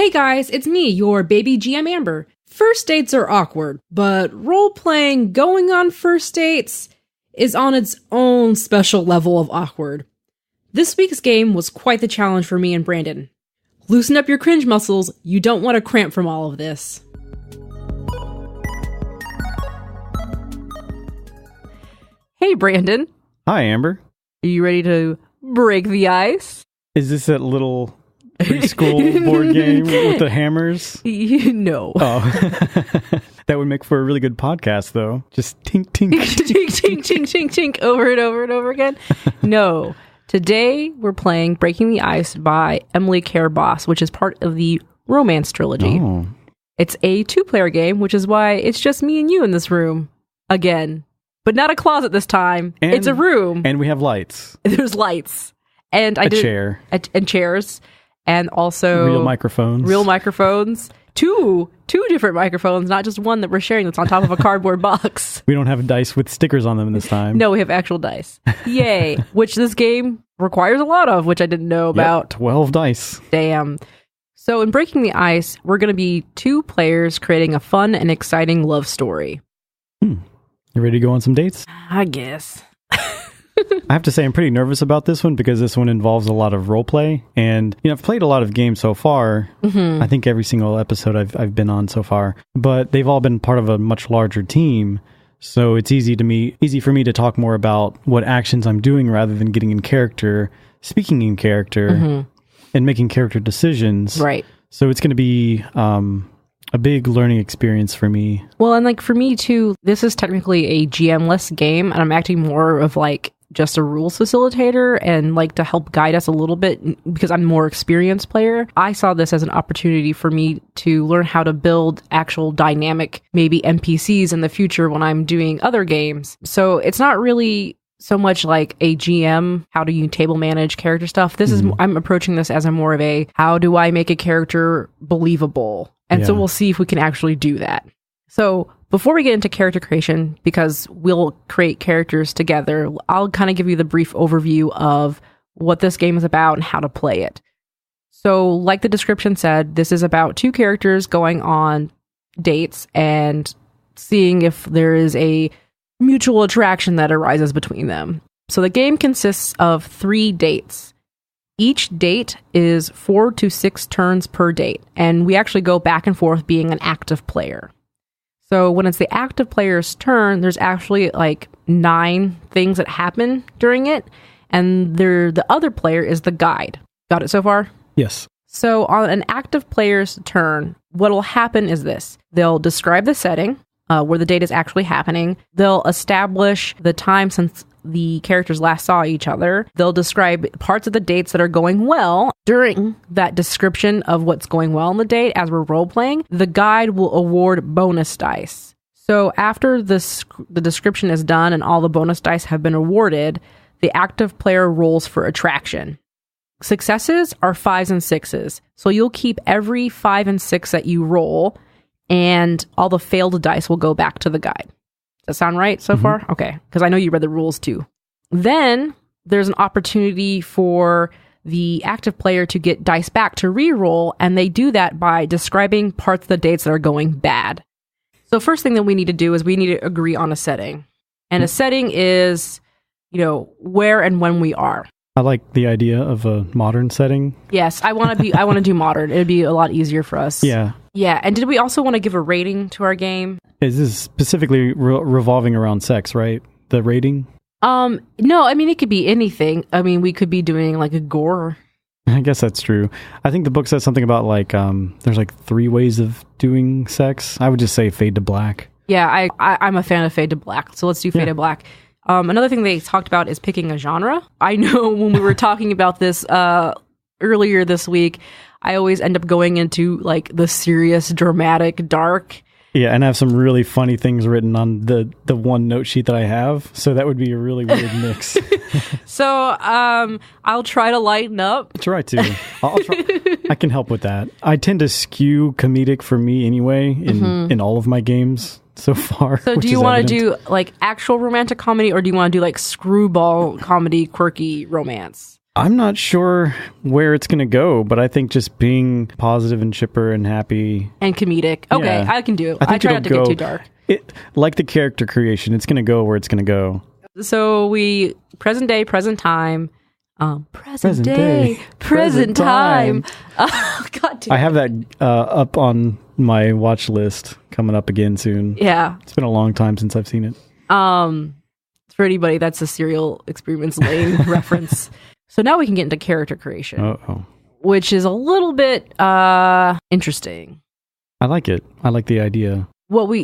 Hey guys, it's me, your baby GM Amber. First dates are awkward, but role-playing going on first dates is on its own special level of awkward. This week's game was quite the challenge for me and Brandon. Loosen up your cringe muscles, you don't want to cramp from all of this. Hey Brandon. Hi Amber. Are you ready to break the ice? Is this that little preschool board game with the hammers? No. Oh. That would make for a really good podcast, though. Just tink, tink, tink, tink, tink, tink, tink, over and over and over again. No. Today, we're playing Breaking the Ice by Emily Care Boss, which is part of the Romance trilogy. Oh. It's a 2-player game, which is why it's just me and you in this room. Again. But not a closet this time. It's a room. And we have lights. There's lights. And chair. And chairs. And also real microphones. Two different microphones, not just one that we're sharing that's on top of a cardboard box. We don't have dice with stickers on them this time. No, we have actual dice. Yay. Which this game requires a lot of, which I didn't know about. 12 dice. Damn. So in Breaking the Ice, we're going to be 2 players creating a fun and exciting love story. You ready to go on some dates? I guess. I have to say I'm pretty nervous about this one because this one involves a lot of role play, and I've played a lot of games so far. Mm-hmm. I think every single episode I've been on so far, but they've all been part of a much larger team, so it's easy for me to talk more about what actions I'm doing rather than getting in character, speaking in character, mm-hmm. and making character decisions. Right. So it's going to be a big learning experience for me. Well, and for me too, this is technically a GM-less game, and I'm acting more of just a rules facilitator and to help guide us a little bit because I'm a more experienced player. I saw this as an opportunity for me to learn how to build actual dynamic, maybe NPCs in the future when I'm doing other games. So it's not really so much like a GM, how do you table manage character stuff. This is, I'm approaching this as a more of a, how do I make a character believable? And so we'll see if we can actually do that. So before we get into character creation, because we'll create characters together, I'll kind of give you the brief overview of what this game is about and how to play it. So like the description said, this is about 2 characters going on dates and seeing if there is a mutual attraction that arises between them. So the game consists of 3 dates. Each date is 4 to 6 turns per date, and we actually go back and forth being an active player. So when it's the active player's turn, there's actually 9 things that happen during it, and the other player is the guide. Got it so far? Yes. So on an active player's turn, what will happen is this. They'll describe the setting, where the date is actually happening. They'll establish the time since the characters last saw each other. They'll describe parts of the dates that are going well. During that description of what's going well in the date as we're role-playing, the guide will award bonus dice. So after the description is done and all the bonus dice have been awarded, the active player rolls for attraction. Successes are 5s and 6s. So you'll keep every 5 and 6 that you roll, and all the failed dice will go back to the guide. Does that sound right so far? Okay, because I know you read the rules too. Then there's an opportunity for the active player to get dice back to re-roll, and they do that by describing parts of the dates that are going bad. So first thing that we need to do is we need to agree on a setting. And a setting is, where and when we are. I like the idea of a modern setting. Yes, I want to do modern. It'd be a lot easier for us. Yeah. Yeah, and did we also want to give a rating to our game? Is this specifically revolving around sex, right? The rating? No, it could be anything. We could be doing a gore. I guess that's true. I think the book says something about there's 3 ways of doing sex. I would just say fade to black. Yeah, I'm a fan of fade to black, so let's do fade to black. Another thing they talked about is picking a genre. I know when we were talking about this earlier this week, I always end up going into the serious, dramatic, dark. Yeah, and I have some really funny things written on the one note sheet that I have, so that would be a really weird mix. So I'll try to lighten up. Try to. I'll try. I can help with that. I tend to skew comedic for me anyway in all of my games so far. So do you want to do actual romantic comedy, or do you want to do screwball comedy, quirky romance? I'm not sure where it's going to go, but I think just being positive and chipper and happy. And comedic. Okay, Yeah. I can do it. I think I try not to get too dark. Like the character creation, it's going to go where it's going to go. So present day, present time. Present time. Oh, God damn. I have that up on my watch list coming up again soon. Yeah. It's been a long time since I've seen it. For anybody, that's a Serial Experiments Lane reference. So now we can get into character creation, which is a little bit interesting. I like it. I like the idea.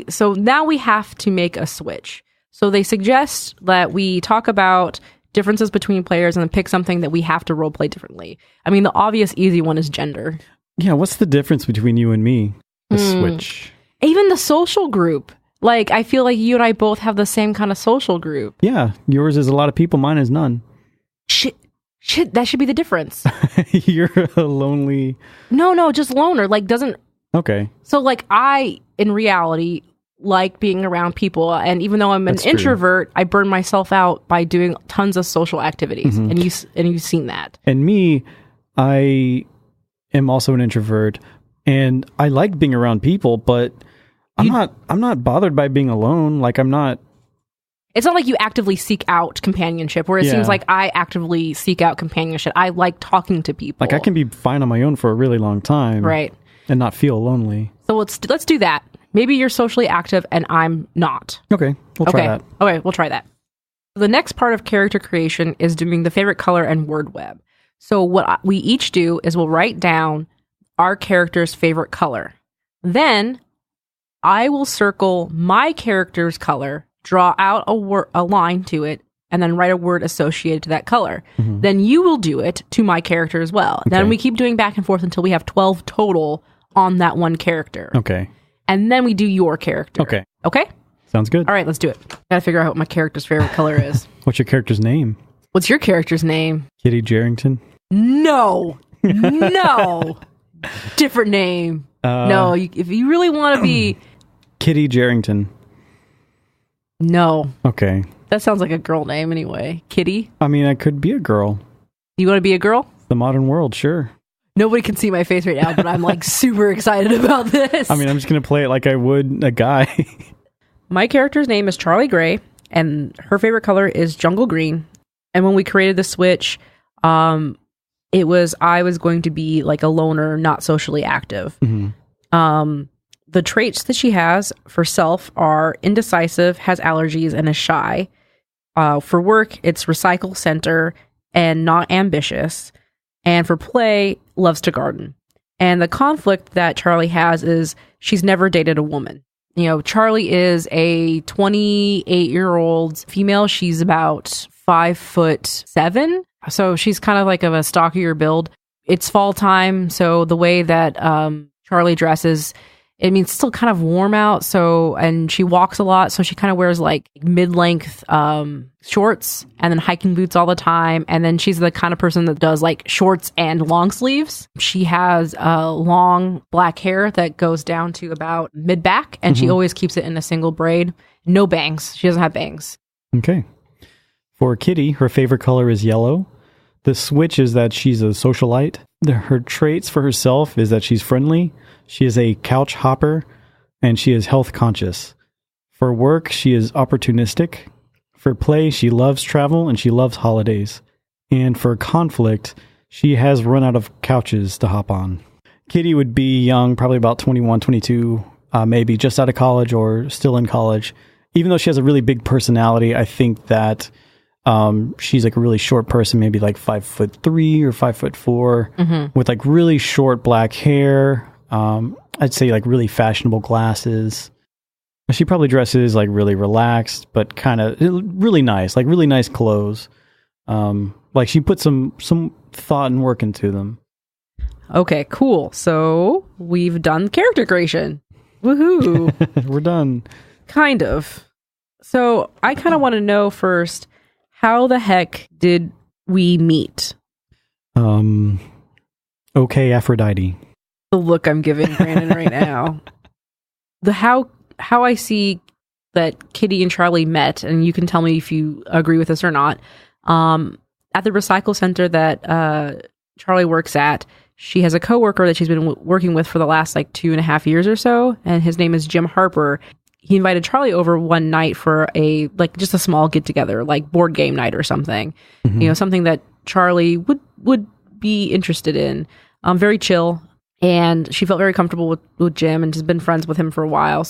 So now we have to make a switch. So they suggest that we talk about differences between players and then pick something that we have to roleplay differently. I mean, the obvious easy one is gender. Yeah, what's the difference between you and me? The switch. Even the social group. Like, I feel like you and I both have the same kind of social group. Yeah, yours is a lot of people, mine is none. Shit, that should be the difference. You're a lonely... No, just loner. Like, doesn't... Okay. So, like, I, in reality, like being around people, and even though I'm an introvert, I burn myself out by doing tons of social activities, and you've seen that. And me, I am also an introvert, and I like being around people, but I'm not bothered by being alone. Like, I'm not... It's not like you actively seek out companionship, where it seems like I actively seek out companionship. I like talking to people. Like, I can be fine on my own for a really long time. Right. And not feel lonely. So let's do that. Maybe you're socially active and I'm not. Okay, we'll try that. Okay, we'll try that. The next part of character creation is doing the favorite color and word web. So what we each do is we'll write down our character's favorite color. Then I will circle my character's color, draw out a line to it, and then write a word associated to that color. Then you will do it to my character as well. Okay. Then we keep doing back and forth until we have 12 total on that one character. Okay. And then we do your character. Okay. Okay? Sounds good. All right, let's do it. Gotta figure out what my character's favorite color is. What's your character's name? What's your character's name? Kitty Jerrington? No. Different name. No, if you really want to be... Kitty Jerrington. No. Okay. That sounds like a girl name anyway. Kitty? I mean, I could be a girl. You want to be a girl? The modern world, sure. Nobody can see my face right now, but I'm like super excited about this. I mean, I'm just going to play it like I would a guy. My character's name is Charlie Gray, and her favorite color is jungle green. And when we created the switch, I was going to be like a loner, not socially active. The traits that she has for self are indecisive, has allergies, and is shy. For work, it's recycle center and not ambitious. And for play, loves to garden. And the conflict that Charlie has is she's never dated a woman. You know, Charlie is a 28-year-old female. She's about 5'7". So she's kind of like of a stockier build. It's fall time, so the way that Charlie dresses, I mean, it's still kind of warm out, so, and she walks a lot, so she kind of wears like mid-length shorts and then hiking boots all the time, and then she's the kind of person that does like shorts and long sleeves. She has long black hair that goes down to about mid-back, and she always keeps it in a single braid. No bangs. She doesn't have bangs. Okay. For Kitty, her favorite color is yellow. The switch is that she's a socialite. Her traits for herself is that she's friendly. She is a couch hopper, and she is health conscious. For work, she is opportunistic. For play, she loves travel, and she loves holidays. And for conflict, she has run out of couches to hop on. Kitty would be young, probably about 21, 22, maybe just out of college or still in college. Even though she has a really big personality, I think that she's like a really short person, maybe like 5'3" or 5'4", with like really short black hair. I'd say like really fashionable glasses. She probably dresses like really relaxed, but kind of really nice, like really nice clothes. Like she put some thought and work into them. Okay, cool. So we've done character creation. Woohoo. We're done. Kind of. So I kind of want to know first, how the heck did we meet? Okay, Aphrodite. The look I'm giving Brandon right now. The how I see that Kitty and Charlie met, and you can tell me if you agree with this or not, At the recycle center that Charli works at, she has a coworker that she's been working with for the last like 2.5 years or so, and his name is Jim Harper. He invited Charli over one night for just a small get together, like board game night or something. Something that Charli would be interested in. Very chill, and she felt very comfortable with Jim and has been friends with him for a while.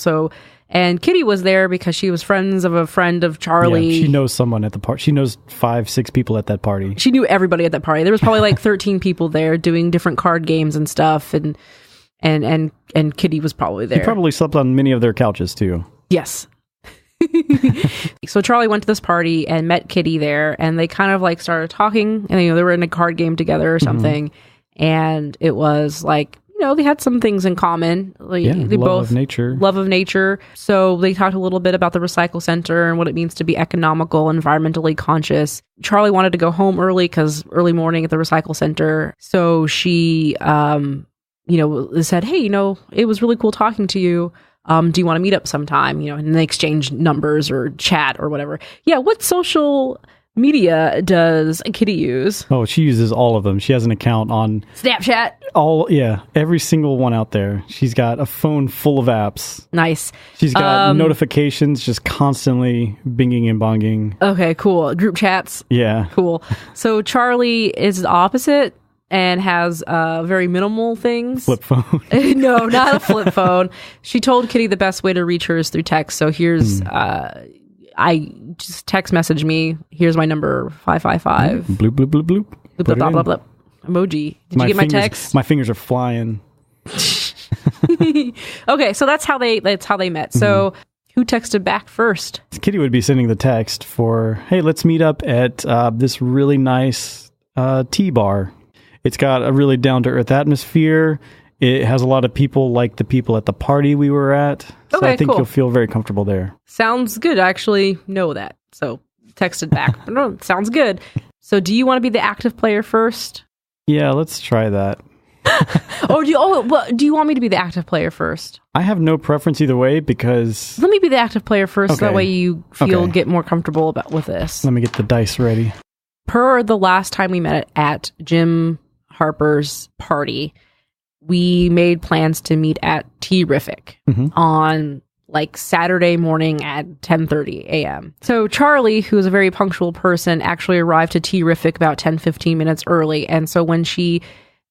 And Kitty was there because she was friends of a friend of Charli. Yeah, she knows someone at the party. She knows 5-6 people at that party. She knew everybody at that party. There was probably like 13 people there doing different card games and stuff, and Kitty was probably there. He probably slept on many of their couches too. Yes. So Charli went to this party and met Kitty there, and they kind of like started talking, and they were in a card game together or something, and it was like, they had some things in common. They love of nature. So they talked a little bit about the recycle center and what it means to be economical, environmentally conscious. Charli wanted to go home early because early morning at the recycle center. So she, said, hey, it was really cool talking to you. Do you want to meet up sometime? And they exchange numbers or chat or whatever. Yeah. What social media does Kitty use? Oh, she uses all of them. She has an account on Snapchat. Every single one out there. She's got a phone full of apps. Nice. She's got notifications just constantly binging and bonging. Okay, cool. Group chats. Yeah. Cool. So Charli is the opposite and has very minimal things. Flip phone. No, not a flip phone. She told Kitty the best way to reach her is through text. So here's I just text message me. Here's my number 555. Bloop bloop bloop bloop. Bloop bloop bloop bloop bloop. Emoji. Did you get my text? My fingers are flying. Okay, so that's how they met. So who texted back first? Kitty would be sending the text for, hey, let's meet up at this really nice tea bar. It's got a really down to earth atmosphere. It has a lot of people like the people at the party we were at. So Okay, I think cool. you'll feel very comfortable there. Sounds good. I actually know that. So texted back. No, sounds good. So do you want to be the active player first? Yeah, let's try that. Do you want me to be the active player first? I have no preference either way because... Let me be the active player first. Okay. That way you get more comfortable with this. Let me get the dice ready. Per the last time we met at Jim Harper's party, we made plans to meet at Terrific on like Saturday morning at 10:30 a.m. So Charli, who is a very punctual person, actually arrived to Terrific about 10-15 minutes early. And so when she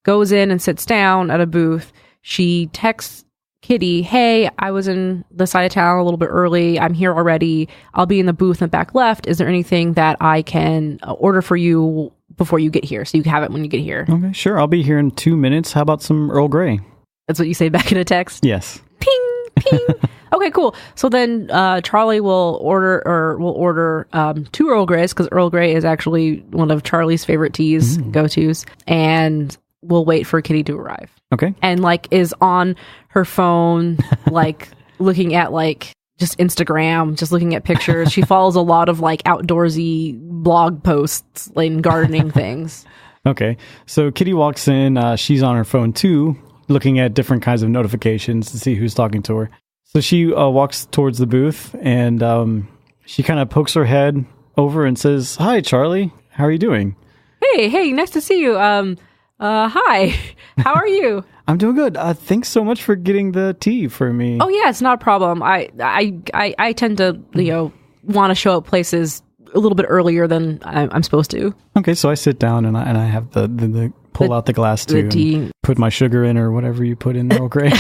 goes in and sits down at a booth, she texts Kitty, hey, I was in the side of town a little bit early. I'm here already. I'll be in the booth in the back left. Is there anything that I can order for you before you get here so you can have it when you get here? Okay, sure. I'll be here in 2 minutes. How about some Earl Grey? That's what you say back in a text? Yes. Ping, ping. Okay, cool. So then Charli will order 2 Earl Greys because Earl Grey is actually one of Charli's favorite teas, go-tos. And we'll wait for Kitty to arrive. Okay. And like is on her phone, like looking at like just Instagram, just looking at pictures. She follows a lot of like outdoorsy blog posts and gardening things. Okay. So Kitty walks in. She's on her phone too, looking at different kinds of notifications to see who's talking to her. So she walks towards the booth and she kind of pokes her head over and says, "Hi, Charli. How are you doing?" Hey, nice to see you. Hi. How are you? I'm doing good. Thanks so much for getting the tea for me. Oh yeah, it's not a problem. I tend to want to show up places a little bit earlier than I'm supposed to. Okay, so I sit down and I have the pull out the glass too, the tea. And put my sugar in or whatever you put in Earl Grey.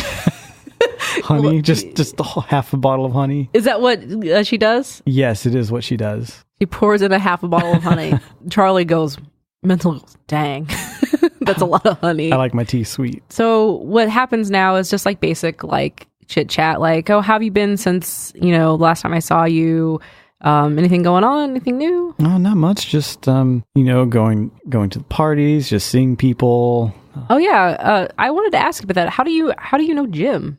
Honey, just a whole half a bottle of honey. Is that what she does? Yes, it is what she does. She pours in a half a bottle of honey. Charli goes mental. Dang. That's a lot of honey. I like my tea sweet. So what happens now is just like basic like chit chat, like, oh, how have you been since, last time I saw you? Anything going on? Anything new? No, not much. Just, going to the parties, just seeing people. Oh yeah. I wanted to ask about that. How do you know Jim?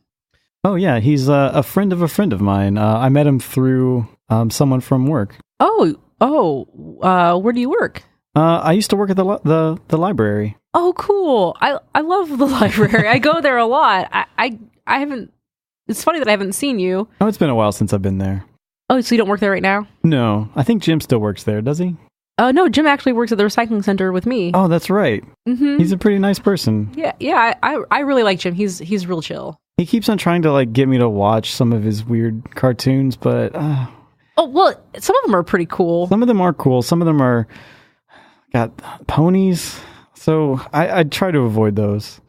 Oh yeah. He's a friend of mine. I met him through, someone from work. Where do you work? I used to work at the library. Oh, cool. I love the library. I go there a lot. I haven't, it's funny that I haven't seen you. Oh, it's been a while since I've been there. Oh, so you don't work there right now? No, I think Jim still works there, does he? No, Jim actually works at the recycling center with me. Oh, that's right. Mm-hmm. He's a pretty nice person. Yeah. I really like Jim. He's real chill. He keeps on trying to like get me to watch some of his weird cartoons, but oh well, some of them are pretty cool. Some of them are cool. Some of them are got ponies. So I try to avoid those.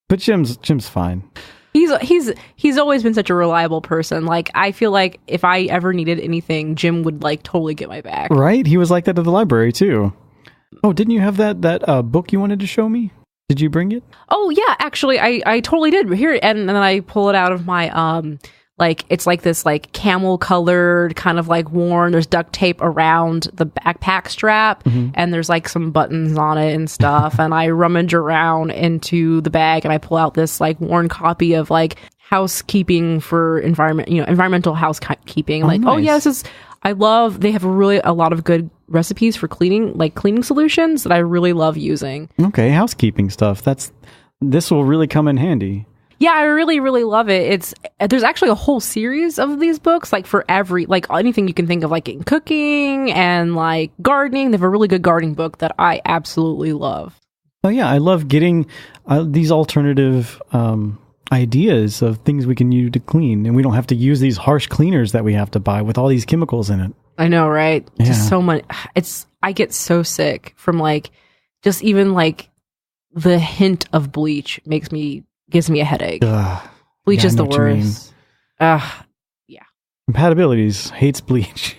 But Jim's fine. He's always been such a reliable person. Like, I feel like if I ever needed anything, Jim would like totally get my back. Right? He was like that at the library too. Oh, didn't you have that book you wanted to show me? Did you bring it? Oh yeah, actually I totally did. Here, and then I pull it out of my like, it's like this like camel colored, kind of like worn. There's duct tape around the backpack strap, and there's like some buttons on it and stuff. And I rummage around into the bag and I pull out this like worn copy of like housekeeping for environmental housekeeping. Like, nice. oh yeah, they have a lot of good recipes for cleaning solutions that I really love using. Okay, housekeeping stuff. This will really come in handy. Yeah, I really, really love it. There's actually a whole series of these books, like for every, like anything you can think of, like in cooking and like gardening. They have a really good gardening book that I absolutely love. Oh yeah, I love getting these alternative ideas of things we can use to clean, and we don't have to use these harsh cleaners that we have to buy with all these chemicals in it. I know, right? Yeah. Just so much. I get so sick from like, just even like the hint of bleach gives me a headache. Bleach is the worst. Yeah. Compatibilities hates bleach.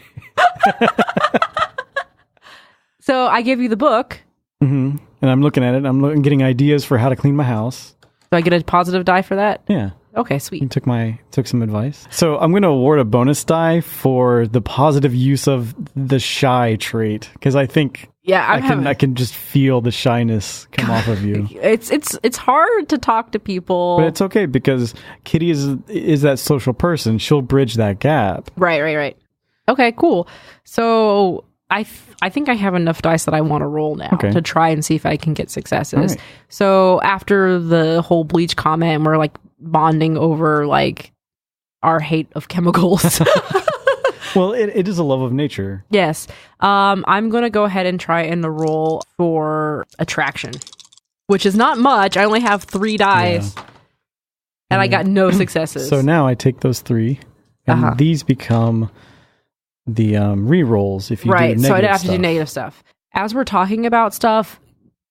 So I give you the book. Mm-hmm. And I'm looking at it. I'm getting ideas for how to clean my house. Do I get a positive die for that? Yeah. Okay, sweet. You took some advice. So I'm going to award a bonus die for the positive use of the shy trait, because I think I can just feel the shyness come off of you. It's hard to talk to people, but it's okay because Kitty is that social person. She'll bridge that gap. Right. Okay, cool. So I think I have enough dice that I want to roll now to try and see if I can get successes. Right. So after the whole bleach comment, we're like bonding over like our hate of chemicals. Well, it is a love of nature. Yes. I'm going to go ahead and try and roll for attraction, which is not much. I only have 3 dice, and I got no successes. So now I take those 3, and these become the re-rolls if you do negative stuff. Right, so I'd have to do negative stuff. As we're talking about stuff,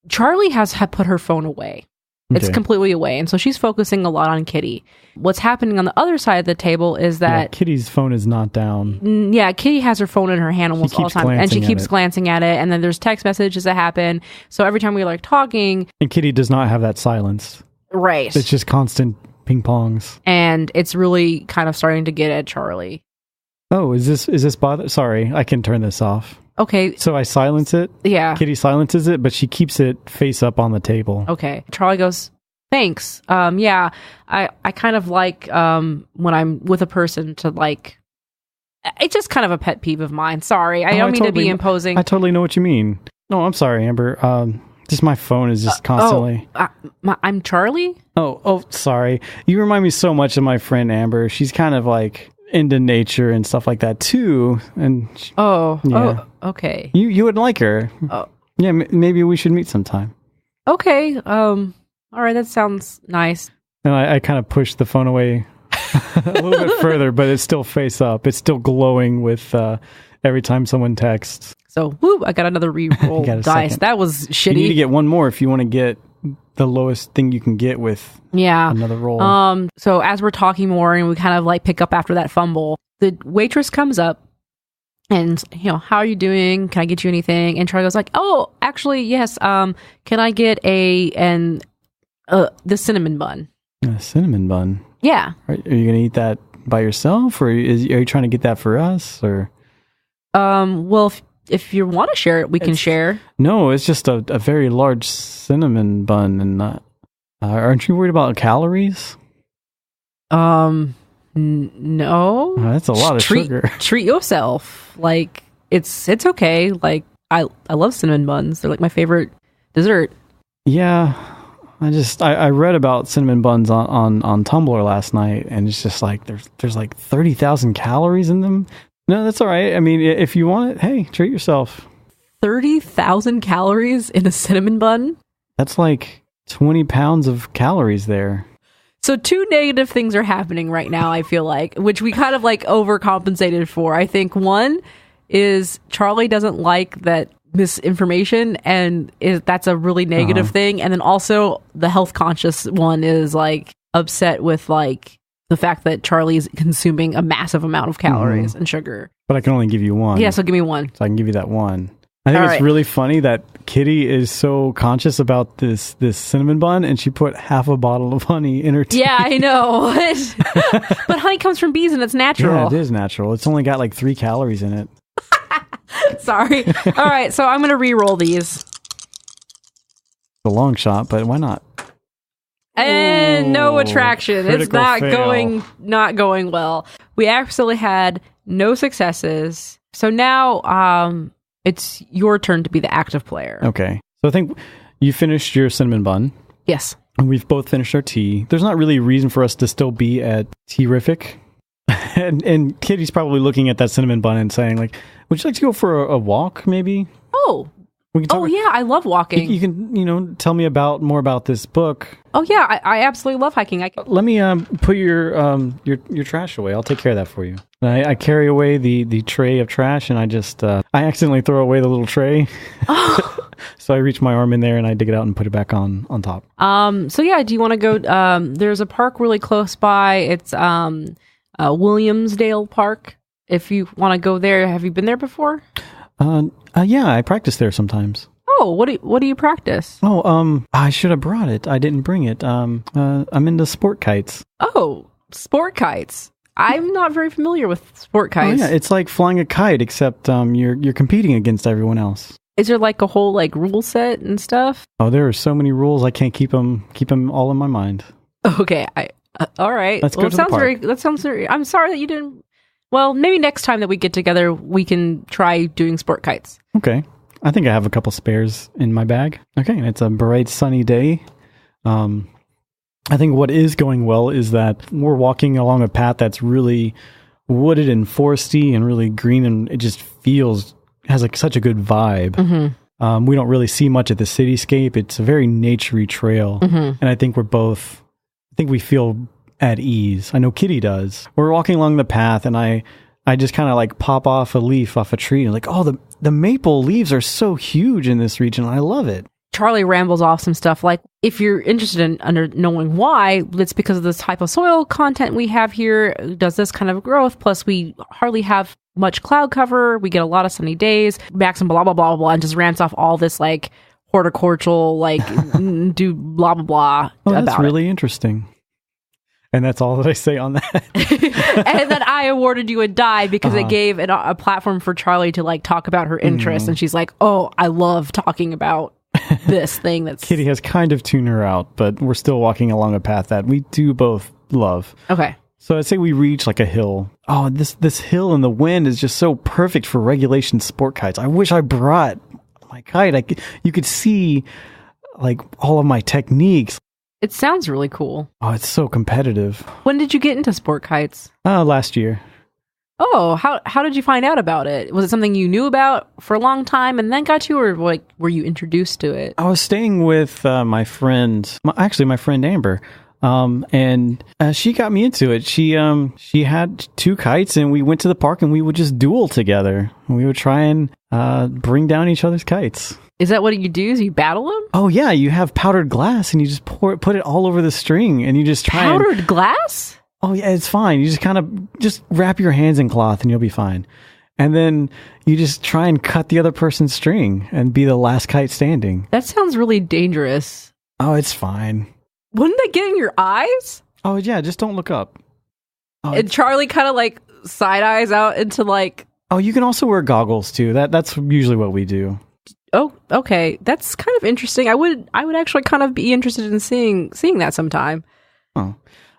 Charli has put her phone away. It's completely away. And so she's focusing a lot on Kitty. What's happening on the other side of the table is that... Kitty's phone is not down. Yeah, Kitty has her phone in her hand almost all the time. And she keeps glancing at it. And then there's text messages that happen. So every time we like talking... And Kitty does not have that silence. Right. It's just constant ping pongs. And it's really kind of starting to get at Charli. Oh, is this bother? Sorry, I can turn this off. Okay. So I silence it. Yeah. Kitty silences it, but she keeps it face up on the table. Okay. Charli goes, thanks. Yeah, I kind of like when I'm with a person to like, it's just kind of a pet peeve of mine. Sorry. I don't mean to be imposing. I totally know what you mean. No, I'm sorry, Amber. Just my phone is just constantly. I'm Charli? Oh, sorry. You remind me so much of my friend Amber. She's kind of like into nature and stuff like that too. And okay. You would like her. Oh. Yeah, maybe we should meet sometime. Okay. All right, that sounds nice. And I kind of pushed the phone away a little bit further, but it's still face up. It's still glowing with every time someone texts. So, I got another re-roll dice. Second. That was shitty. You need to get one more if you want to get the lowest thing you can get with another roll. So as we're talking more and we kind of like pick up after that fumble, the waitress comes up and, how are you doing? Can I get you anything? And Charli goes like, oh, actually, yes. Can I get the cinnamon bun? A cinnamon bun? Yeah. Are you going to eat that by yourself, or are you trying to get that for us, or? Well, if you want to share it, we can share. No, it's just a very large cinnamon bun, and aren't you worried about calories? No. That's a lot of sugar. Treat yourself. Like it's okay. Like I love cinnamon buns. They're like my favorite dessert. Yeah, I read about cinnamon buns on Tumblr last night, and it's just like there's like 30,000 calories in them. No, that's all right. I mean, if you want it, hey, treat yourself. 30,000 calories in a cinnamon bun? That's like 20 pounds of calories there. So 2 negative things are happening right now, I feel like, which we kind of like overcompensated for. I think one is Charli doesn't like that misinformation, and that's a really negative thing. And then also the health conscious one is like upset with like the fact that Charli is consuming a massive amount of calories and sugar. But I can only give you one. Yeah, so give me one. So I can give you that one. I think it's really funny that Kitty is so conscious about this cinnamon bun, and she put half a bottle of honey in her tea. Yeah, I know. But honey comes from bees and it's natural. Yeah, it is natural. It's only got like 3 calories in it. Sorry. All right, so I'm going to re-roll these. It's a long shot, but why not? And no attraction. It's not going well. We actually had no successes. So now it's your turn to be the active player. Okay. So I think you finished your cinnamon bun. Yes. And we've both finished our tea. There's not really a reason for us to still be at Tea-rific. and Kitty's probably looking at that cinnamon bun and saying, like, would you like to go for a walk, maybe? Oh. Yeah, I love walking. You can, tell me more about this book. Oh, yeah, I absolutely love hiking. Let me put your trash away. I'll take care of that for you. I carry away the tray of trash, and I just I accidentally throw away the little tray. So I reach my arm in there and I dig it out and put it back on top. So yeah, do you want to go? There's a park really close by. It's Williamsdale Park. If you want to go there, have you been there before? Yeah, I practice there sometimes. Oh, what do you practice? Oh, I should have brought it. I didn't bring it. I'm into sport kites. Oh, sport kites. I'm not very familiar with sport kites. Oh, yeah, it's like flying a kite, except you're competing against everyone else. Is there like a whole like rule set and stuff? Oh, there are so many rules. I can't keep them all in my mind. Okay, all right. Let's go to the park. That sounds very. I'm sorry that you didn't. Well, maybe next time that we get together, we can try doing sport kites. Okay. I think I have a couple spares in my bag. Okay, and it's a bright, sunny day. I think what is going well is that we're walking along a path that's really wooded and foresty and really green, and it just has like such a good vibe. Mm-hmm. We don't really see much of the cityscape. It's a very naturey trail, and I think we feel at ease. I know Kitty does. We're walking along the path, and I just kind of like pop off a leaf off a tree, and like, oh, the maple leaves are so huge in this region. I love it. Charli rambles off some stuff like, if you're interested in knowing why, it's because of this type of soil content we have here, does this kind of growth, plus we hardly have much cloud cover, we get a lot of sunny days, maximum blah, blah, blah, blah, and just rants off all this like horticultural, like do blah, blah, blah. Oh, that's really interesting. And that's all that I say on that. And then I awarded you a die because it gave a platform for Charli to like talk about her interests. And she's like, oh, I love talking about this thing that's... Kitty has kind of tuned her out, but we're still walking along a path that we do both love. Okay. So I'd say we reach like a hill. Oh, this hill in the wind is just so perfect for regulation sport kites. I wish I brought my kite. You could see like all of my techniques. It sounds really cool. Oh, it's so competitive. When did you get into sport kites? Last year. Oh, how did you find out about it? Was it something you knew about for a long time and then got you, or like were you introduced to it? I was staying with my friend Amber, and she got me into it. She had 2 kites, and we went to the park and we would just duel together. We would try and bring down each other's kites. Is that what you do? Is you battle them? Oh yeah, you have powdered glass and you just put it all over the string, and you just try powdered glass? Oh yeah, it's fine. You just kind of just wrap your hands in cloth and you'll be fine. And then you just try and cut the other person's string and be the last kite standing. That sounds really dangerous. Oh, it's fine. Wouldn't that get in your eyes? Oh yeah, just don't look up. Oh, and Charli kind of like side eyes out into like... Oh, you can also wear goggles too. That's usually what we do. Oh, okay. That's kind of interesting. I would actually kind of be interested in seeing that sometime. Oh,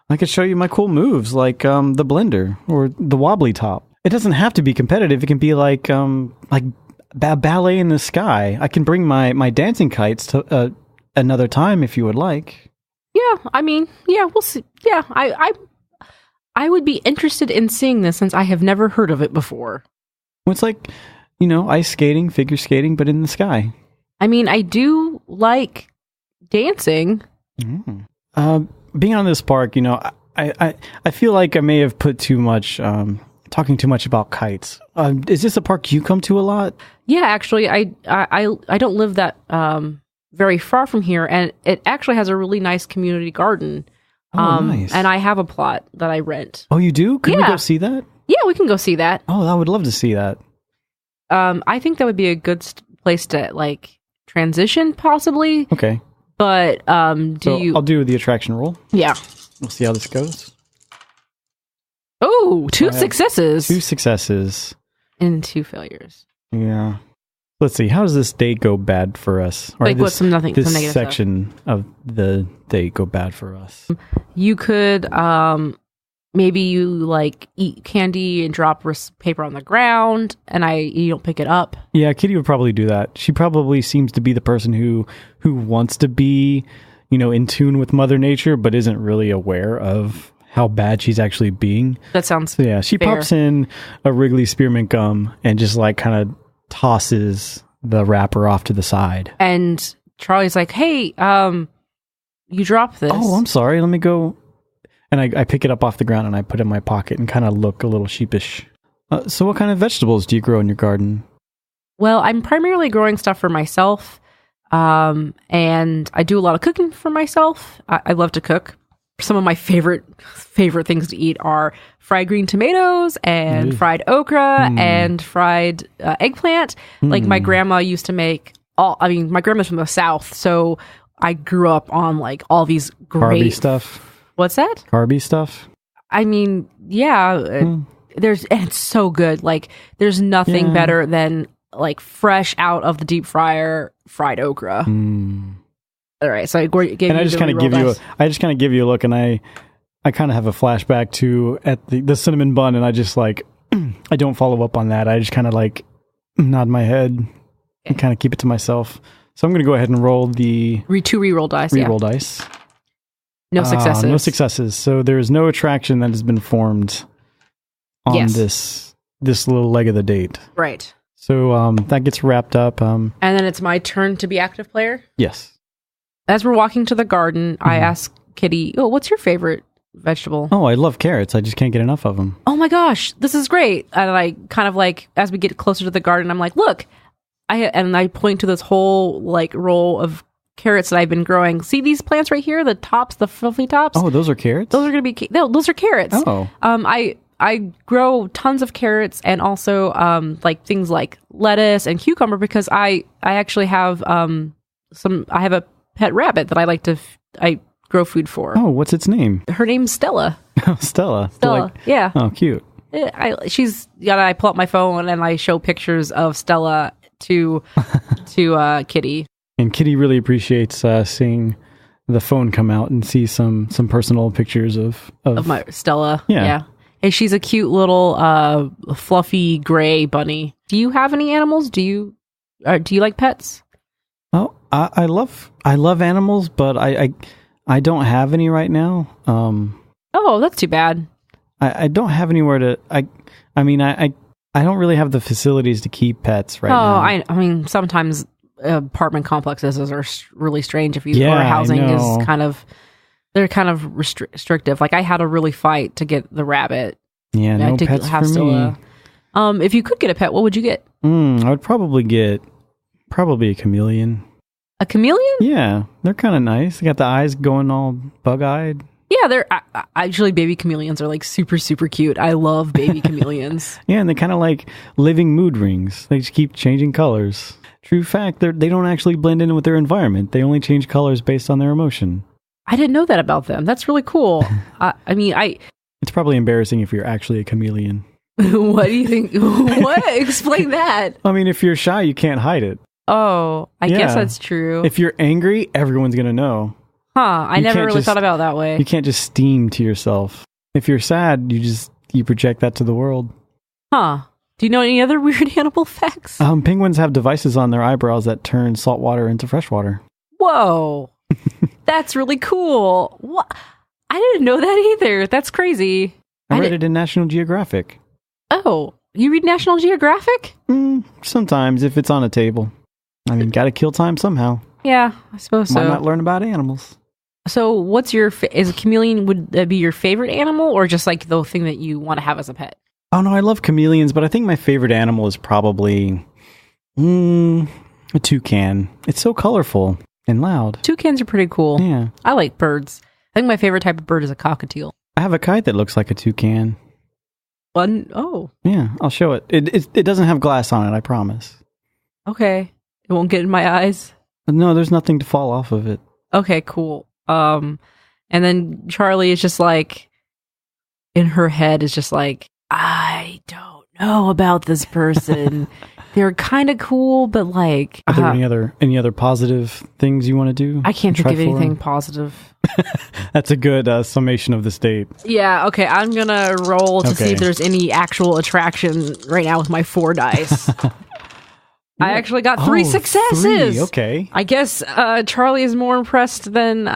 I could show you my cool moves, like the blender or the wobbly top. It doesn't have to be competitive. It can be like ballet in the sky. I can bring my dancing kites to another time if you would like. Yeah, I mean, yeah, we'll see. Yeah, I would be interested in seeing this since I have never heard of it before. It's like ice skating, figure skating, but in the sky. I mean, I do like dancing. Being on this park, I feel like I may have put too much, talking too much about kites. Is this a park you come to a lot? Yeah, actually, I don't live that very far from here, and it actually has a really nice community garden. Nice. And I have a plot that I rent. Oh, you do? Can we go see that? Yeah, we can go see that. Oh, I would love to see that. I think that would be a good place to transition, possibly. Okay. But I'll do the attraction roll. Yeah. We'll see how this goes. Oh, 2 successes. 2 successes. And 2 failures. Yeah. Let's see. How does this day go bad for us? Or what's some negative section of the day go bad for us? You could, maybe you eat candy and drop paper on the ground, and you don't pick it up. Yeah, Kitty would probably do that. She probably seems to be the person who wants to be, in tune with Mother Nature, but isn't really aware of how bad she's actually being. That sounds she fair. Pops in a Wrigley spearmint gum and just kind of tosses the wrapper off to the side. And Charlie's like, hey, you dropped this. Oh, I'm sorry. Let me go. And I pick it up off the ground and I put it in my pocket and kind of look a little sheepish. So what kind of vegetables do you grow in your garden? Well, I'm primarily growing stuff for myself. And I do a lot of cooking for myself. I love to cook. Some of my favorite things to eat are fried green tomatoes and fried okra and fried eggplant. My grandma used to make my grandma's from the South, so I grew up on all these great carby stuff. What's that? Carby stuff. I mean, yeah, and it's so good. There's nothing better than fresh out of the deep fryer fried okra. All right, so I just kind of give you a look, and I kind of have a flashback to at the cinnamon bun, and I just I don't follow up on that. I just kind of nod my head and kind of keep it to myself. So I'm going to go ahead and roll the 2 reroll dice. Reroll dice. No successes. No successes. So there is no attraction that has been formed on this little leg of the date. Right. So that gets wrapped up. And then it's my turn to be active player? Yes. As we're walking to the garden, I ask Kitty, what's your favorite vegetable? Oh, I love carrots. I just can't get enough of them. Oh my gosh, this is great. And I kind of as we get closer to the garden, I'm like, look, I point to this whole row of carrots that I've been growing. See these plants right here? The tops, the fluffy tops? Oh, those are carrots? Those are going to be, those are carrots. Oh. I grow tons of carrots and also things like lettuce and cucumber because I actually have I have a pet rabbit that I grow food for. Oh, what's its name? Her name's Stella. Oh, Stella. Yeah. Oh, cute. I pull up my phone and I show pictures of Stella to Kitty. And Kitty really appreciates seeing the phone come out and see some personal pictures of my Stella. Yeah. Hey, she's a cute little fluffy gray bunny. Do you have any animals? Do you like pets? Oh, I love animals, but I don't have any right now. Oh, that's too bad. I don't have anywhere to. I don't really have the facilities to keep pets right now. I mean, sometimes apartment complexes are really strange. If you or housing is they're kind of restrictive. I had to really fight to get the rabbit. Yeah, no pets for me. If you could get a pet, what would you get? I would probably get a chameleon. A chameleon? Yeah, they're kind of nice. They got the eyes going all bug-eyed. Yeah, they're actually baby chameleons are super, super cute. I love baby chameleons. Yeah, and they're kind of like living mood rings. They just keep changing colors. True fact, they don't actually blend in with their environment. They only change colors based on their emotion. I didn't know that about them. That's really cool. It's probably embarrassing if you're actually a chameleon. What do you think? What? Explain that. I mean, if you're shy, you can't hide it. Oh, I guess that's true. If you're angry, everyone's going to know. Huh, I never really thought about it that way. You can't just steam to yourself. If you're sad, you project that to the world. Huh. Do you know any other weird animal facts? Penguins have devices on their eyebrows that turn salt water into fresh water. Whoa. That's really cool. What? I didn't know that either. That's crazy. I read it in National Geographic. Oh, You read National Geographic? Sometimes, if it's on a table. I mean, gotta kill time somehow. Yeah, I suppose so. Why not learn about animals? So what's your... is a chameleon, would that be your favorite animal, or just like the thing that you want to have as a pet? Oh, no, I love chameleons, but I think my favorite animal is probably a toucan. It's so colorful and loud. Toucans are pretty cool. Yeah. I like birds. I think my favorite type of bird is a cockatiel. I have a kite that looks like a toucan. Oh. Yeah, I'll show it. It doesn't have glass on it, I promise. Okay. It won't get in my eyes? No, there's nothing to fall off of it. Okay, cool. And then Charli is just like, in her head is just like, I don't know about this person. They're kind of cool, but like... Are there any other positive things you want to do? I can't think of anything positive. That's a good summation of this date. Yeah, okay. I'm going to roll to see if there's any actual attraction right now with my 4 dice. I actually got 3 successes. 3, okay. I guess Charli is more impressed than...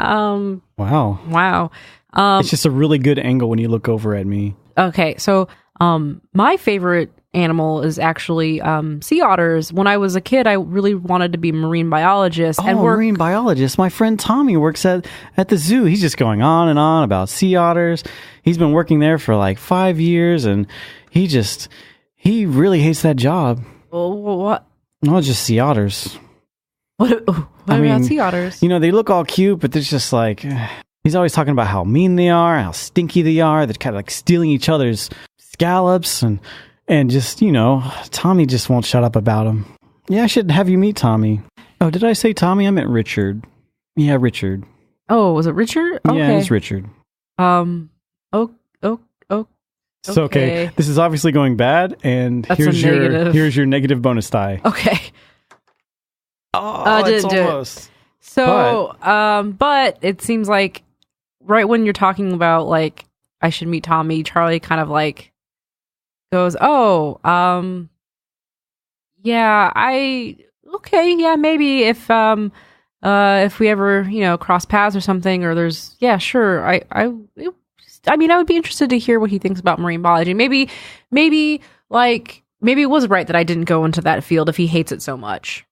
Wow. It's just a really good angle when you look over at me. Okay, so my favorite animal is actually sea otters. When I was a kid, I really wanted to be a marine biologist. Marine biologist. My friend Tommy works at the zoo. He's just going on and on about sea otters. He's been working there for like 5 years, and he really hates that job. What? No, just sea otters. What about sea otters? You know, they look all cute, but there's just like... He's always talking about how mean they are, how stinky they are. They're kind of like stealing each other's scallops, and just, you know, Tommy just won't shut up about them. Yeah, I should have you meet Tommy. Oh, did I say Tommy? I meant Richard. Yeah, Richard. Oh, was it Richard? Okay. Yeah, it's Richard. So, okay, this is obviously going bad, and here's your negative bonus die. Okay. Oh, it's almost. So, but it seems like right when you're talking about like I should meet Tommy, Charli kind of like goes, maybe if we ever, you know, cross paths or something, or there's, yeah, sure. I mean, I would be interested to hear what he thinks about marine biology. Maybe it was right that I didn't go into that field if he hates it so much.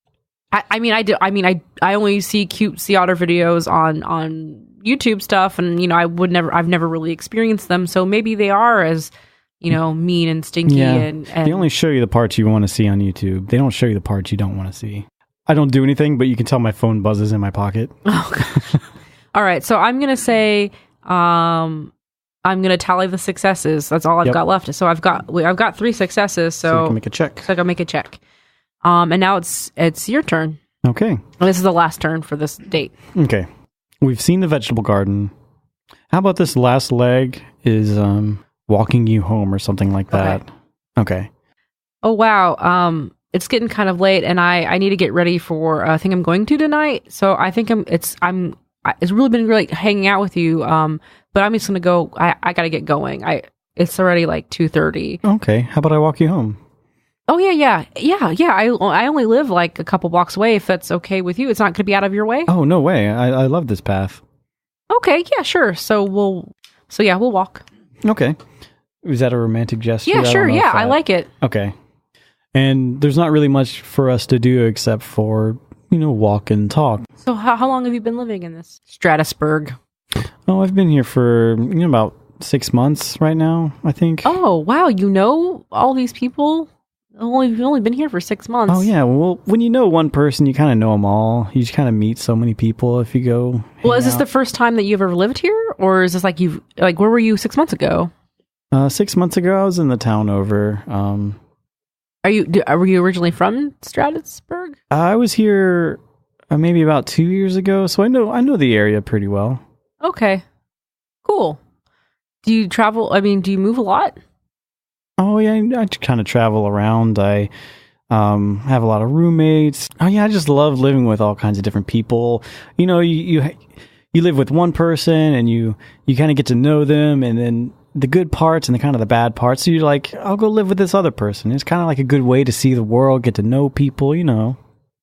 I only see cute sea otter videos on YouTube stuff, and you know, I've never really experienced them. So maybe they are as, you know, mean and stinky. Yeah, and they only show you the parts you want to see on YouTube. They don't show you the parts you don't want to see. I don't do anything, but you can tell my phone buzzes in my pocket. Oh, gosh. All right, so I'm gonna say, I'm gonna tally the successes. That's all I've got left. So I've got 3 successes. So you can make a check. So I can make a check. And now it's your turn. Okay. And this is the last turn for this date. Okay. We've seen the vegetable garden. How about this last leg is walking you home or something like that? Okay. Oh, wow. It's getting kind of late, and I need to get ready for a thing I'm going to tonight. So I think it's really been great hanging out with you. But I'm just gonna go. I gotta get going. It's already like 2:30. Okay. How about I walk you home? Oh, yeah. I only live like a couple blocks away, if that's okay with you. It's not going to be out of your way? Oh, no way. I love this path. Okay, yeah, sure. So we'll walk. Okay. Is that a romantic gesture? Yeah, sure. Yeah, I like it. Okay. And there's not really much for us to do except for, you know, walk and talk. So how long have you been living in this Stratusburg? Oh, I've been here for, you know, about 6 months right now, I think. Oh, wow. You know all these people? You've only been here for 6 months. Oh, yeah. Well, when you know one person, you kind of know them all. You just kind of meet so many people if you go. Well, is this the first time that you've ever lived here? Or is this like where were you 6 months ago? 6 months ago, I was in the town over. Were you originally from Stratusburg? I was here maybe about 2 years ago, so I know the area pretty well. Okay. Cool. Do you travel? I mean, do you move a lot? Oh, yeah, I kind of travel around. I have a lot of roommates. Oh, yeah, I just love living with all kinds of different people. You know, you live with one person, and you kind of get to know them, and then the good parts and the kind of the bad parts. So you're like, I'll go live with this other person. It's kind of like a good way to see the world, get to know people, you know.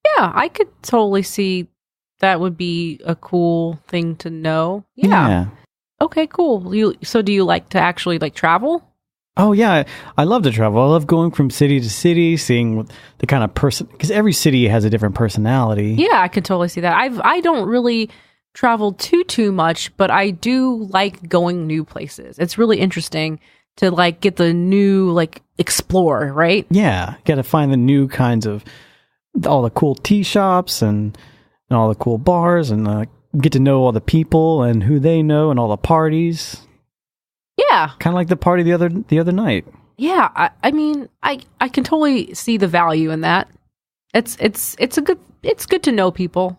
Yeah, I could totally see that would be a cool thing to know. Yeah. Okay, cool. So do you like to actually like travel? Oh yeah, I love to travel. I love going from city to city, seeing what the kind of person, because every city has a different personality. Yeah, I could totally see that. I don't really travel too much, but I do like going new places. It's really interesting to like get the new, like, explore, right? Yeah, got to find the new kinds of all the cool tea shops and all the cool bars, and get to know all the people and who they know and all the parties. Yeah, kind of like the party the other night. Yeah, I mean, I can totally see the value in that. It's good to know people.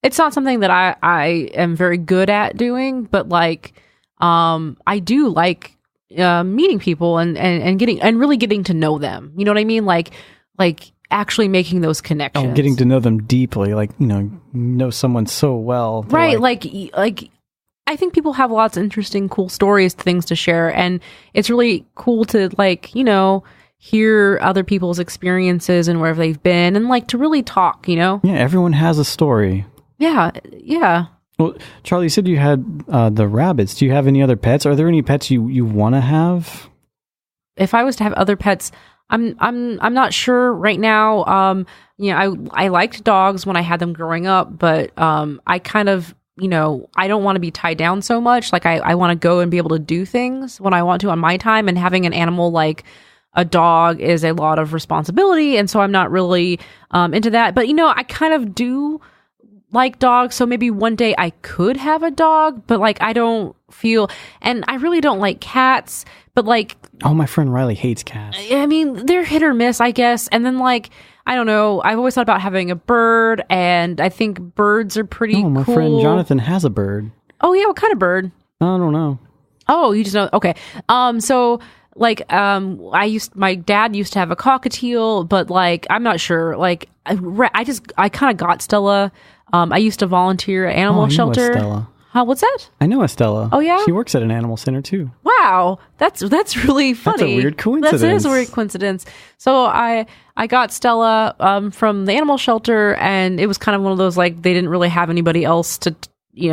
It's not something that I am very good at doing, but like, I do like meeting people and really getting to know them. You know what I mean? Like actually making those connections. Oh, getting to know them deeply, like, know someone so well. Right, like I think people have lots of interesting, cool stories, things to share, and it's really cool to, like, hear other people's experiences and wherever they've been, and like to really talk. Yeah, everyone has a story. Yeah. Well, Charlie, you said you had the rabbits. Do you have any other pets? Are there any pets you want to have? If I was to have other pets, I'm not sure right now. I liked dogs when I had them growing up, but I kind of, I don't want to be tied down so much. Like I want to go and be able to do things when I want to on my time, and having an animal like a dog is a lot of responsibility. And so I'm not really into that, but I kind of do like dogs. So maybe one day I could have a dog, but like, I don't feel, and I really don't like cats, but like, oh, my friend Riley hates cats. I mean, they're hit or miss, I guess. And then like, I don't know. I've always thought about having a bird, and I think birds are pretty cool. My friend Jonathan has a bird. Oh yeah, what kind of bird? I don't know. Oh, you just know. Okay. So like, my dad used to have a cockatiel, but like, I'm not sure. Like, I kind of got Stella. I used to volunteer at animal shelter. Estella. What's that? I know Estella. Oh yeah, she works at an animal center too. Wow, that's really funny. That's a weird coincidence. That is a weird coincidence. So I got Stella from the animal shelter, and it was kind of one of those, like, they didn't really have anybody else to, we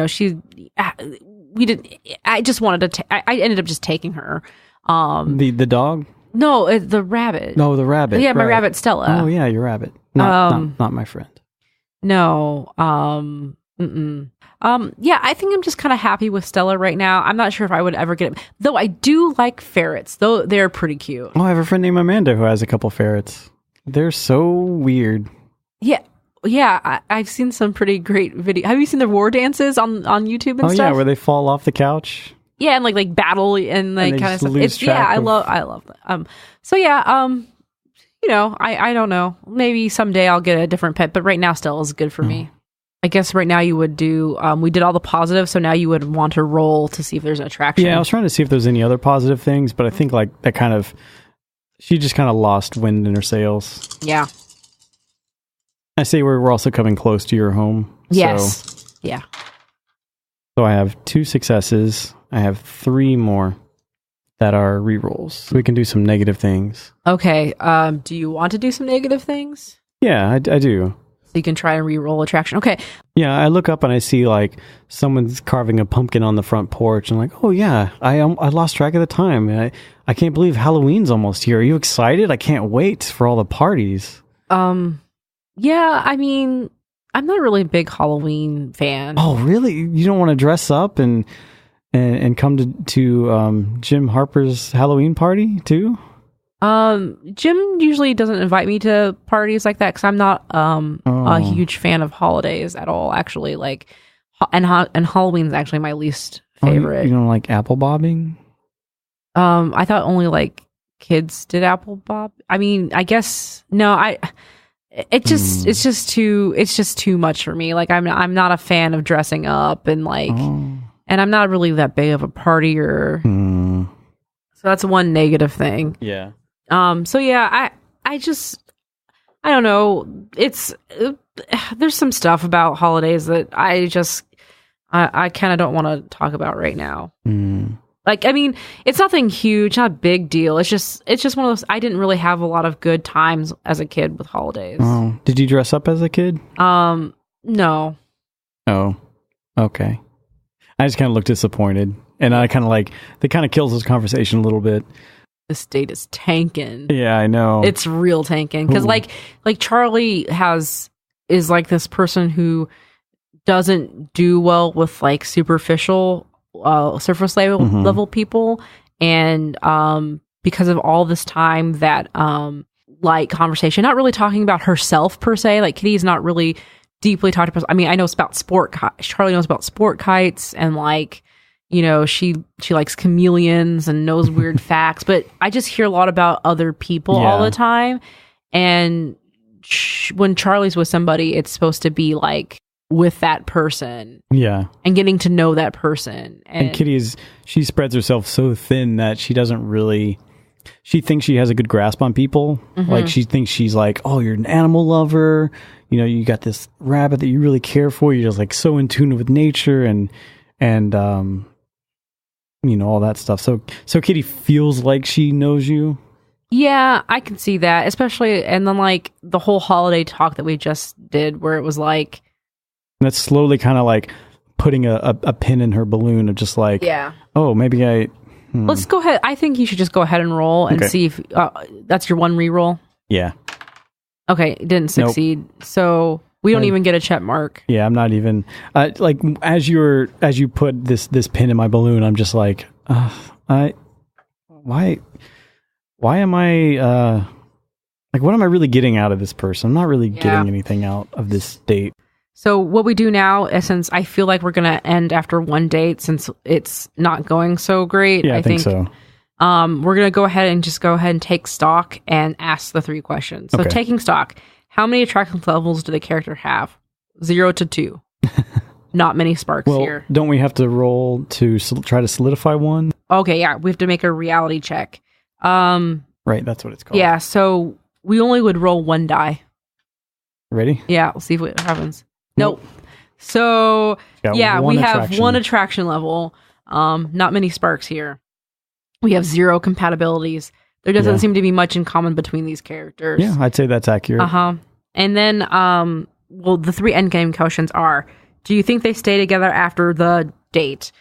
didn't. I just wanted to. I ended up just taking her. The dog? No, the rabbit. No, the rabbit. Yeah, my rabbit Stella. Oh yeah, your rabbit. Not my friend. No. Yeah, I think I'm just kind of happy with Stella right now. I'm not sure if I would ever get it. Though I do like ferrets, though they're pretty cute. Oh, I have a friend named Amanda who has a couple ferrets. They're so weird. Yeah, I've seen some pretty great video. Have you seen the war dances on YouTube and stuff? Oh yeah, where they fall off the couch. Yeah, and like battle and like kind of stuff. I love that. So yeah, I don't know. Maybe someday I'll get a different pet, but right now Stella's good for me. I guess right now you would do, we did all the positive, so now you would want to roll to see if there's an attraction. Yeah, I was trying to see if there's any other positive things, but I think like that she just kind of lost wind in her sails. Yeah. I say we're also coming close to your home. Yes. So, yeah. So I have 2 successes. I have 3 more that are rerolls. So we can do some negative things. Okay. Do you want to do some negative things? Yeah, I do. You can try and re-roll attraction. Okay. Yeah, I look up and I see like someone's carving a pumpkin on the front porch, and like, oh yeah, I lost track of the time. I can't believe Halloween's almost here. Are you excited? I can't wait for all the parties. Yeah, I mean, I'm not really a big Halloween fan. Oh, really? You don't want to dress up and come to Jim Harper's Halloween party too? Jim usually doesn't invite me to parties like that because I'm not a huge fan of holidays at all. Actually, like, and Halloween's actually my least favorite. You don't like apple bobbing? I thought only like kids did apple bob. I mean, I guess no. It's just too much for me. Like, I'm not a fan of dressing up and like, and I'm not really that big of a partier. So that's one negative thing. Yeah. So yeah, I don't know. There's some stuff about holidays that I kind of don't want to talk about right now. Like, I mean, it's nothing huge, not a big deal. It's just one of those, I didn't really have a lot of good times as a kid with holidays. Oh, did you dress up as a kid? No. Oh, okay. I just kind of looked disappointed, and I kind of like, that kind of kills this conversation a little bit. this date is tanking. Yeah, I know. It's real tanking. Because like Charli is like this person who doesn't do well with like superficial surface level people. And because of all this time that like conversation, not really talking about herself per se, like Kitty's not really deeply talked about. I mean, I know about Charli knows about sport kites, and like, you know, she likes chameleons and knows weird facts, but I just hear a lot about other people all the time. And when Charli's with somebody, it's supposed to be like with that person, and getting to know that person. And Kitty she spreads herself so thin that she doesn't really. She thinks she has a good grasp on people. Like she thinks she's like, oh, you're an animal lover. You know, you got this rabbit that you really care for. You're just like so in tune with nature and you know, all that stuff. So Kitty feels like she knows you. Yeah, I can see that, especially, and then like the whole holiday talk that we just did, where it was like, and that's slowly kind of like putting a pin in her balloon of just like, oh, maybe I. Let's go ahead. I think you should just go ahead and roll and see if that's your one reroll. Yeah. Okay, it didn't succeed. Nope. So we don't even get a check mark. Yeah, I'm not even like as you put this pin in my balloon, I'm just like, why am I like, what am I really getting out of this person? I'm not really getting anything out of this date. So what we do now, since I feel like we're going to end after one date, since it's not going so great. Yeah, I think so. We're going to go ahead and take stock and ask the 3 questions. So taking stock, how many attraction levels do the character have? 0 to 2. Not many sparks here. Don't we have to roll to try to solidify one? Okay, yeah. We have to make a reality check. Right, that's what it's called. Yeah, so we only would roll 1 die. Ready? Yeah, we'll see what happens. Nope. So, yeah, we have 1 attraction level. Not many sparks here. We have 0 compatibilities. There doesn't seem to be much in common between these characters. Yeah, I'd say that's accurate. And then, the 3 endgame questions are, do you think they stay together after the date?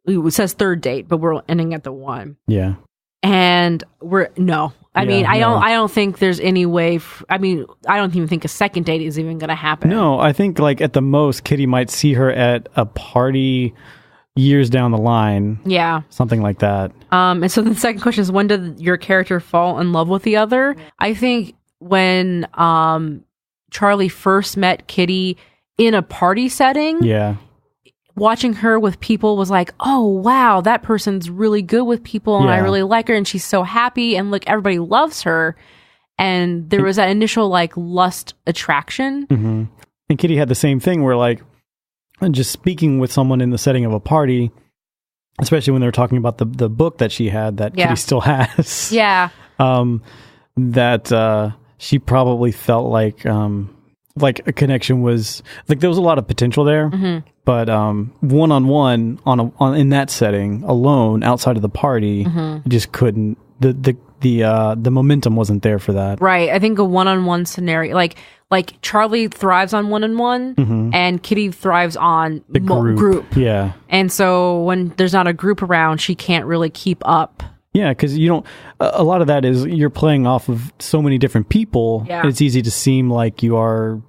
It says 3rd date, but we're ending at the 1. Yeah. And no. I mean, I don't think there's any way. I don't even think a 2nd date is even going to happen. No, I think like at the most, Kitty might see her at a party years down the line. Yeah. Something like that. And so the 2nd question is, when did your character fall in love with the other? I think when Charli first met Kitty in a party setting. Yeah. Watching her with people was like, oh, wow, that person's really good with people and I really like her and she's so happy and look, everybody loves her. And there was that initial like lust attraction. Mm-hmm. And Kitty had the same thing where like just speaking with someone in the setting of a party, especially when they were talking about the book that she had that Kitty still has. Yeah. That she probably felt like a connection was like there was a lot of potential there. Mm-hmm. But one-on-one in that setting alone outside of the party, just couldn't. The momentum wasn't there for that. Right. I think a one-on-one scenario, like Charli thrives on one-on-one, and Kitty thrives on the group. Yeah. And so when there's not a group around, she can't really keep up. Yeah, because you don't. A lot of that is you're playing off of so many different people. Yeah. It's easy to seem like you are,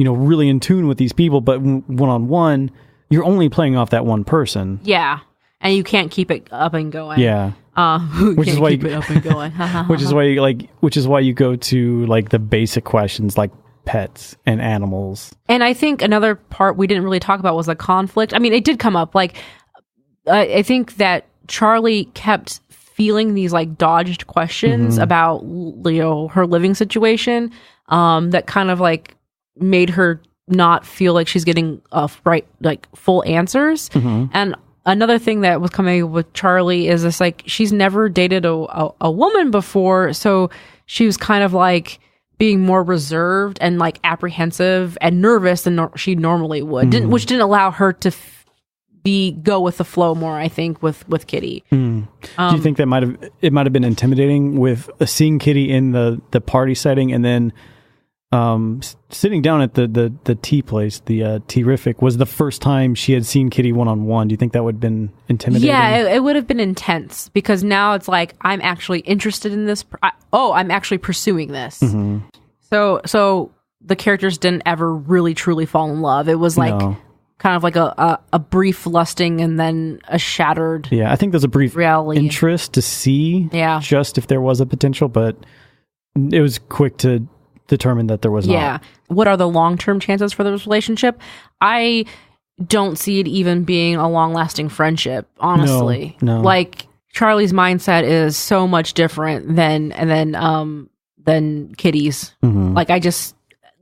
really in tune with these people, but one-on-one, you're only playing off that one person. Yeah, and you can't keep it up and going. Yeah, which is why keep it up and going. which is why you go to like the basic questions like pets and animals. And I think another part we didn't really talk about was the conflict. I mean, it did come up. Like, I think that Charli kept feeling these like dodged questions about her living situation that kind of like made her not feel like she's getting full answers. And another thing that was coming with Charli is this, like, she's never dated a woman before, so she was kind of like being more reserved and like apprehensive and nervous than she normally would, which didn't allow her to go with the flow more, I think, with Kitty. Do you think that might have been intimidating with seeing Kitty in the party setting and then sitting down at the tea place, the Tea-rific, was the first time she had seen Kitty one-on-one. Do you think that would have been intimidating? Yeah, it would have been intense, because now it's like, I'm actually interested in this. I'm actually pursuing this. Mm-hmm. So the characters didn't ever really truly fall in love. It was like kind of like a brief lusting and then a shattered. Yeah, I think there's a brief reality. Interest to see just if there was a potential, but it was quick to determine that there was not. Yeah. What are the long-term chances for this relationship? I don't see it even being a long-lasting friendship, honestly. No. Like, Charlie's mindset is so much different than Kitty's. Mm-hmm. Like,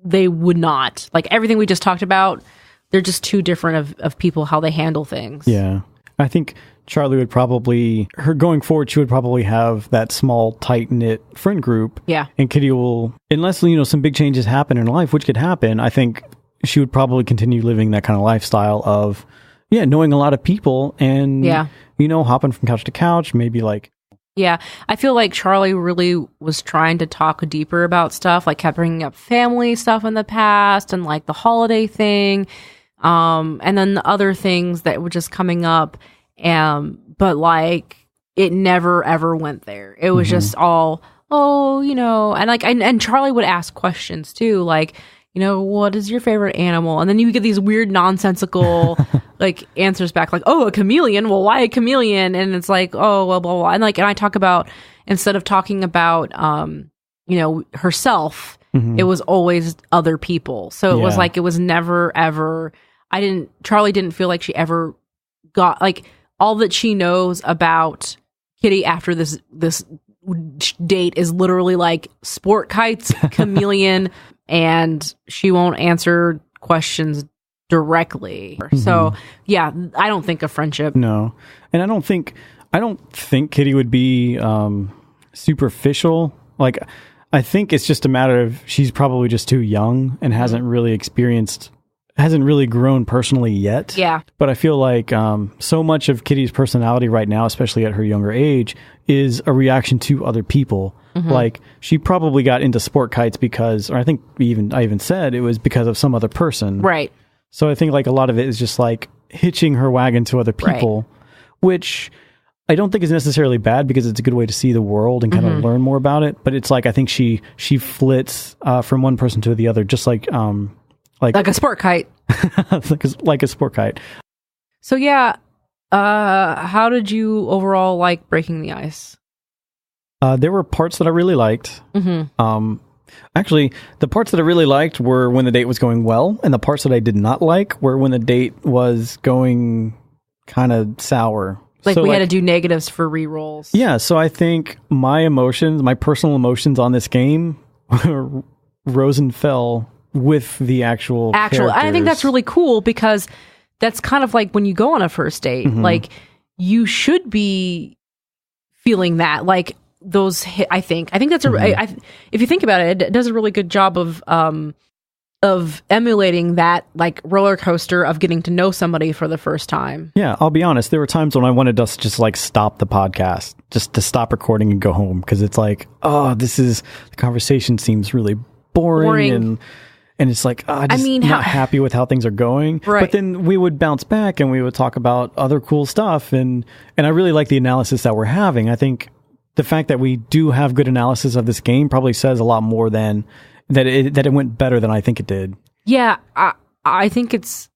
they would not. Like, everything we just talked about, they're just too different of people, how they handle things. Yeah. I think Charlie would probably, going forward, she would probably have that small, tight-knit friend group. Yeah. And Kitty will, unless, some big changes happen in her life, which could happen, I think she would probably continue living that kind of lifestyle of, knowing a lot of people and, hopping from couch to couch, maybe like. Yeah. I feel like Charlie really was trying to talk deeper about stuff, like kept bringing up family stuff in the past and like the holiday thing. And then the other things that were just coming up. But like, it never ever went there. It was just all, and like, and Charlie would ask questions too, like, what is your favorite animal? And then you get these weird nonsensical like answers back, like, a chameleon. Well, why a chameleon? And it's like, well, blah, blah, blah. And like, and I talk about, instead of talking about, herself, it was always other people. So it was like, it was never ever, Charlie didn't feel like she ever got, like, all that she knows about Kitty after this date is literally like sport kites, chameleon, and she won't answer questions directly. Mm-hmm. So yeah, I don't think a friendship. No. And I don't think Kitty would be superficial. Like, I think it's just a matter of she's probably just too young and hasn't really grown personally yet. Yeah. But I feel like so much of Kitty's personality right now, especially at her younger age, is a reaction to other people. Mm-hmm. Like, she probably got into sport kites because, or I think I even said it was because of some other person. Right. So I think like a lot of it is just like hitching her wagon to other people, which I don't think is necessarily bad because it's a good way to see the world and kind of learn more about it. But it's like, I think she flits from one person to the other, just like a sport kite. like a sport kite. So yeah, how did you overall like Breaking the Ice? There were parts that I really liked. Mm-hmm. Actually, the parts that I really liked were when the date was going well, and the parts that I did not like were when the date was going kind of sour. Like, so we had to do negatives for rerolls. Yeah, so I think my personal emotions on this game rose and fell with the actual characters. I think that's really cool, because that's kind of like when you go on a first date, like, you should be feeling that, like, those hit. I think that's if you think about it, it does a really good job of emulating that, like, roller coaster of getting to know somebody for the first time. Yeah, I'll be honest, there were times when I wanted us to just like stop the podcast, just to stop recording and go home, because it's like, the conversation seems really boring. And it's like, not happy with how things are going. Right. But then we would bounce back and we would talk about other cool stuff. And I really like the analysis that we're having. I think the fact that we do have good analysis of this game probably says a lot more than that it went better than I think it did. Yeah, I think it's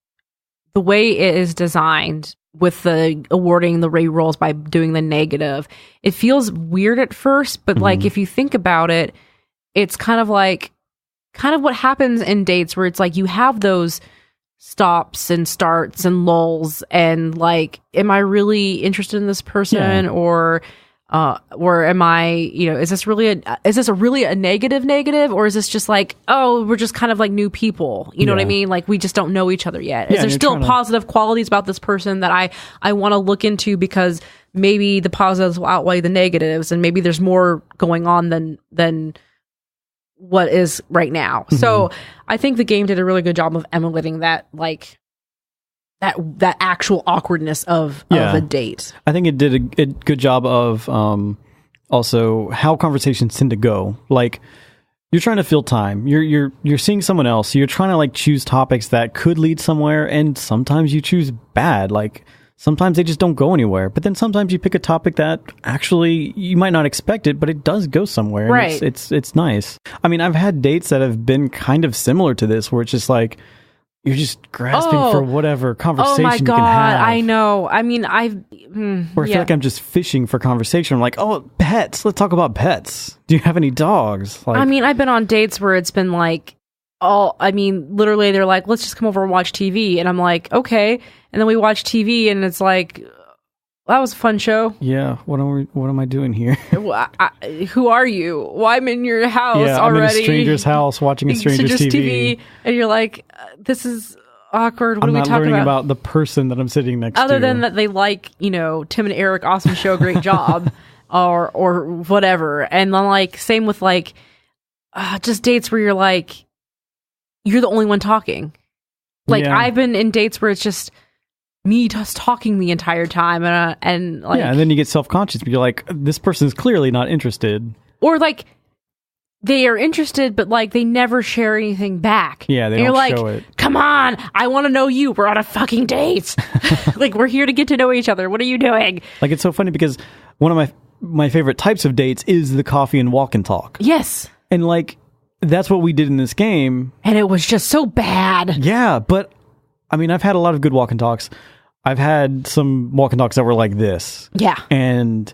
the way it is designed with the awarding the ray rolls by doing the negative. It feels weird at first, but like, if you think about it, it's kind of what happens in dates, where it's like you have those stops and starts and lulls, and like, am I really interested in this person, or am I, is this a really a negative, or is this just like, we're just kind of like new people, you know what I mean? Like, we just don't know each other yet. Is there still positive qualities about this person that I want to look into, because maybe the positives will outweigh the negatives, and maybe there's more going on than what is right now. Mm-hmm. So I think the game did a really good job of emulating that, like, that actual awkwardness of a date. I think it did a good job of also how conversations tend to go. Like, you're trying to fill time. You're seeing someone else. So you're trying to like choose topics that could lead somewhere, and sometimes you choose bad. Like sometimes they just don't go anywhere. But then sometimes you pick a topic that actually you might not expect it, but it does go somewhere. Right. It's nice. I mean, I've had dates that have been kind of similar to this, where it's just like you're just grasping for whatever conversation you can have. I know. I mean, Or I feel like I'm just fishing for conversation. I'm like, oh, pets. Let's talk about pets. Do you have any dogs? Like, I mean, I've been on dates where it's been like, literally they're like, let's just come over and watch TV. And I'm like, okay. And then we watch TV and it's like, that was a fun show. Yeah. What am I doing here? Who are you? Well, I'm in your house already. I'm in a stranger's house watching a stranger's TV. And you're like, this is awkward. What are we talking about? I'm not learning about the person that I'm sitting next to. Other than that they like, Tim and Eric, awesome show, great job. or whatever. And then like, same with like, just dates where you're like, you're the only one talking. Like I've been in dates where it's just me just talking the entire time, and like, and then you get self-conscious, but you're like, this person's clearly not interested, or like they are interested, but like they never share anything back. Yeah, they don't show it. Come on, I want to know you. We're on a fucking date. Like we're here to get to know each other. What are you doing? Like it's so funny because one of my favorite types of dates is the coffee and walk and talk. Yes, and like that's what we did in this game, and it was just so bad. Yeah, but I mean, I've had a lot of good walk and talks. I've had some walk and talks that were like this. Yeah. And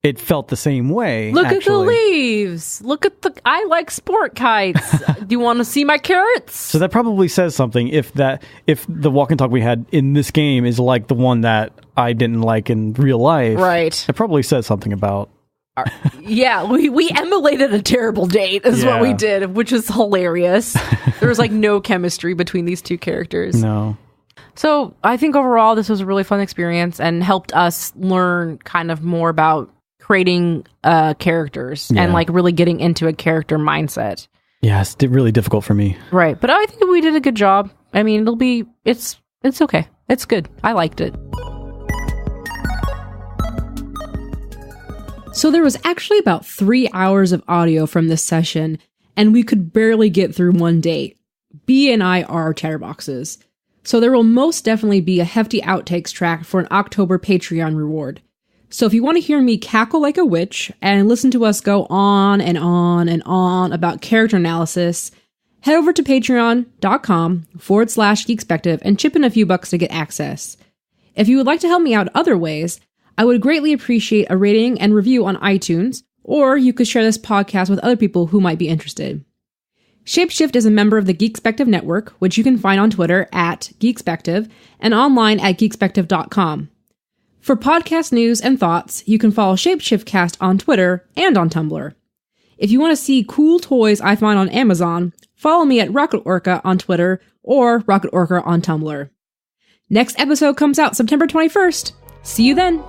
it felt the same way. Look at the leaves. Look at I like sport kites. Do you want to see my carrots? So that probably says something if the walk and talk we had in this game is like the one that I didn't like in real life. Right. It probably says something about. Yeah, we emulated a terrible date is what we did, which is hilarious. There was like no chemistry between these two characters. No. So I think overall this was a really fun experience and helped us learn kind of more about creating characters and like really getting into a character mindset. Yeah, it's really difficult for me. Right, but I think we did a good job. I mean, it's okay. It's good. I liked it. So there was actually about 3 hours of audio from this session, and we could barely get through one date. B and I are chatterboxes. So there will most definitely be a hefty outtakes track for an October Patreon reward. So if you want to hear me cackle like a witch and listen to us go on and on and on about character analysis, head over to patreon.com/Geekspective and chip in a few bucks to get access. If you would like to help me out other ways, I would greatly appreciate a rating and review on iTunes, or you could share this podcast with other people who might be interested. Shapeshift is a member of the Geekspective Network, which you can find on Twitter @Geekspective and online at geekspective.com. For podcast news and thoughts, you can follow Shapeshiftcast on Twitter and on Tumblr. If you want to see cool toys I find on Amazon, follow me at Rocket Orca on Twitter or Rocket Orca on Tumblr. Next episode comes out September 21st. See you then!